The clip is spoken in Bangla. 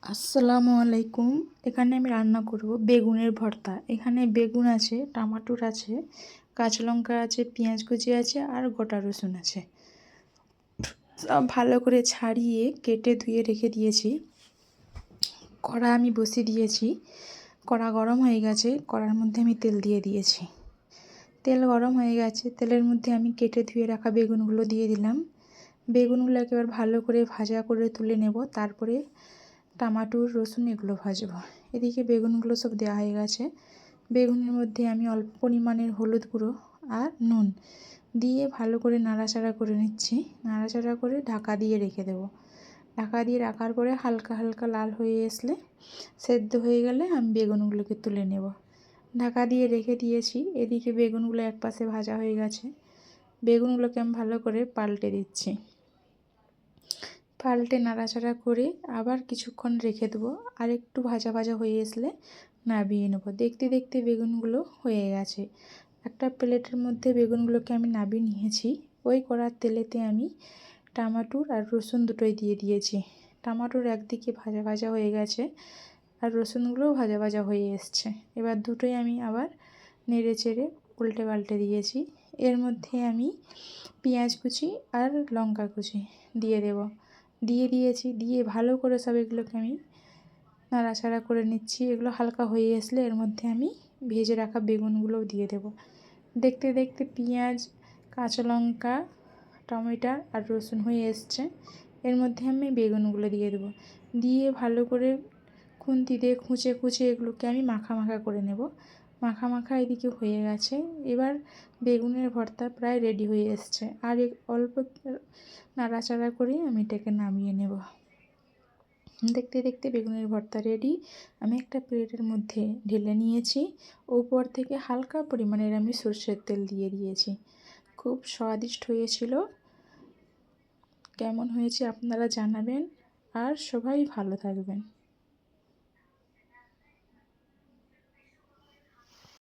আসসালামু আলাইকুম। এখানে আমি রান্না করব বেগুনের ভর্তা। এখানে বেগুন আছে, টমাটোর আছে, কাঁচা লঙ্কা আছে, পেঁয়াজ কুচি আছে আর গোটা রসুন আছে। সব ভালো করে ছাড়িয়ে কেটে ধুয়ে রেখে দিয়েছি। কড়া আমি বসিয়ে দিয়েছি। কড়া গরম হয়ে গেছে, কড়ার মধ্যে আমি তেল দিয়ে দিয়েছি। তেল গরম হয়ে গেছে, তেলের মধ্যে আমি কেটে ধুয়ে রাখা বেগুনগুলো দিয়ে দিলাম। বেগুনগুলো একেবারে ভালো করে ভাজা করে তুলে নেব, তারপরে টমাটোর রসুন এগুলো ভাজবো। এদিকে বেগুনগুলো সব দেওয়া হয়ে গেছে। বেগুনের মধ্যে আমি অল্প পরিমাণের হলুদ গুঁড়ো আর নুন দিয়ে ভালো করে নাড়াচাড়া করে নিচ্ছি। নাড়াচাড়া করে ঢাকা দিয়ে রেখে দেব। ঢাকা দিয়ে রাখার পরে হালকা হালকা লাল হয়ে আসলে, সেদ্ধ হয়ে গেলে আমি বেগুনগুলোকে তুলে নেব। ঢাকা দিয়ে রেখে দিয়েছি। এদিকে বেগুনগুলো এক পাশে ভাজা হয়ে গেছে। বেগুনগুলোকে আমি ভালো করে পাল্টে দিচ্ছি। পাল্টে নাড়াচাড়া করে আবার কিছুক্ষণ রেখে দেবো। আর একটু ভাজা ভাজা হয়ে আসলে নামিয়ে নেবো। দেখতে দেখতে বেগুনগুলো হয়ে গেছে। একটা প্লেটের মধ্যে বেগুনগুলোকে আমি নামিয়ে নিয়েছি। ওই কড়ার তেলেতে আমি টমাটোর আর রসুন দুটোই দিয়ে দিয়েছি। টমাটোর একদিকে ভাজা ভাজা হয়ে গেছে আর রসুনগুলোও ভাজা ভাজা হয়ে এসছে। এবার দুটোই আমি আবার নেড়ে চেড়ে উল্টে পাল্টে দিয়েছি। এর মধ্যে আমি পেঁয়াজ কুচি আর লঙ্কা কুচি দিয়ে দিয়েছি। দিয়ে ভালো করে সব এগুলোকে আমি নাড়াচাড়া করে নিচ্ছি। এগুলো হালকা হয়ে আসলে এর মধ্যে আমি ভেজে রাখা বেগুনগুলোও দিয়ে দেব। দেখতে দেখতে পেঁয়াজ, কাঁচা লঙ্কা, টমেটো আর রসুন হয়ে এসছে। এর মধ্যে আমি বেগুনগুলো দিয়ে দেবো। দিয়ে ভালো করে খুন্তি দিয়ে খুঁচে খুঁচে এগুলোকে আমি মাখা মাখা করে নেব। মাখা মাখা এদিকে হয়ে গেছে। এবার বেগুনের ভর্তা প্রায় রেডি হয়ে এসছে। আর অল্প নাড়াচাড়া করে আমি এটাকে নামিয়ে নেব। দেখতে দেখতে বেগুনের ভর্তা রেডি। আমি একটা প্লেটের মধ্যে ঢেলে নিয়েছি। উপর থেকে হালকা পরিমাণের আমি সরষের তেল দিয়ে দিয়েছি। খুব স্বাদিষ্ট হয়েছিল। কেমন হয়েছে আপনারা জানাবেন। আর সবাই ভালো থাকবেন।